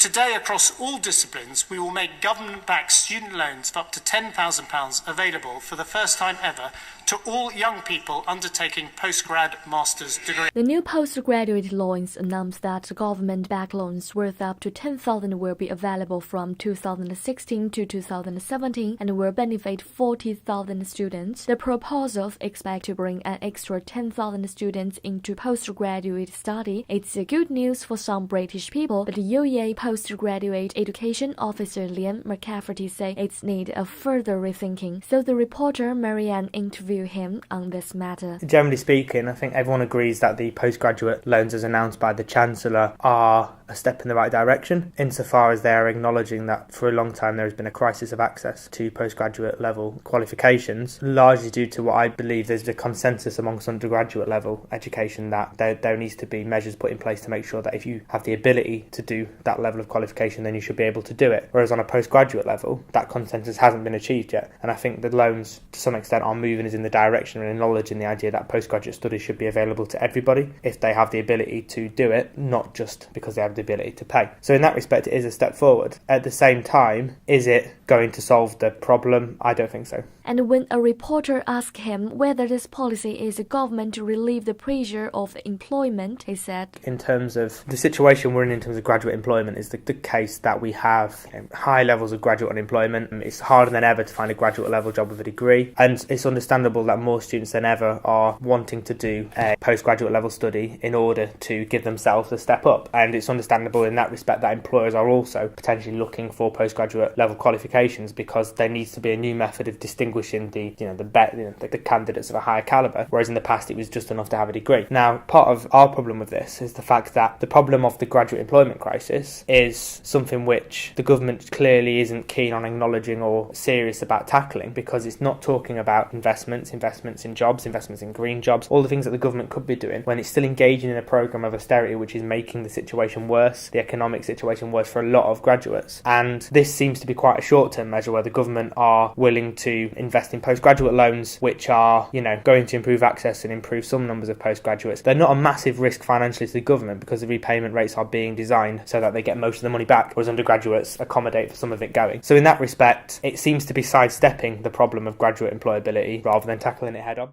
Today, across all disciplines, we will make government-backed student loans of up to £10,000 available for the first time ever to all young people undertaking postgrad master's degree. The new postgraduate loans announced that government-backed loans worth up to $10,000 will be available from 2016 to 2017 and will benefit 40,000 students. The proposals expect to bring an extra 10,000 students into postgraduate study. It's good news for some British people, but the UEA Postgraduate Education Officer Liam McCafferty said it's need a further rethinking. So the reporter Marianne interviewed him on this matter. Generally speaking, I think everyone agrees that the postgraduate loans as announced by the Chancellor are a step in the right direction, insofar as they are acknowledging that for a long time there has been a crisis of access to postgraduate level qualifications, largely due to what I believe there's a consensus amongst undergraduate level education that there needs to be measures put in place to make sure that if you have the ability to do that level of qualification, then you should be able to do it. Whereas on a postgraduate level, that consensus hasn't been achieved yet. And I think the loans, to some extent, are moving us in the direction and acknowledging the idea that postgraduate studies should be available to everybody if they have the ability to do it, not just because they have the ability to pay. So in that respect, it is a step forward. At the same time, is it going to solve the problem? I don't think so. And when a reporter asked him whether this policy is a government to relieve the pressure of employment, he said, in terms of the situation we're in terms of graduate employment, is the case that we have high levels of graduate unemployment. It's harder than ever to find a graduate level job with a degree, and it's understandable that more students than ever are wanting to do a postgraduate level study in order to give themselves a step up. And it's understandable in that respect that employers are also potentially looking for postgraduate level qualifications, because there needs to be a new method of distinguishing the candidates of a higher caliber, whereas in the past it was just enough to have a degree. Now, part of our problem with this is the fact that the problem of the graduate employment crisis is something which the government clearly isn't keen on acknowledging or serious about tackling, because it's not talking about investments in jobs, investments in green jobs, all the things that the government could be doing, when it's still engaging in a programme of austerity which is making the situation worse, the economic situation worse for a lot of graduates. And this seems to be quite a short-term measure where the government are willing to invest in postgraduate loans which are, going to improve access and improve some numbers of postgraduates. They're not a massive risk financially to the government because the repayment rates are being designed so that they get most of the money back, whereas undergraduates accommodate for some of it going. So in that respect, it seems to be sidestepping the problem of graduate employability rather than tackling it head on.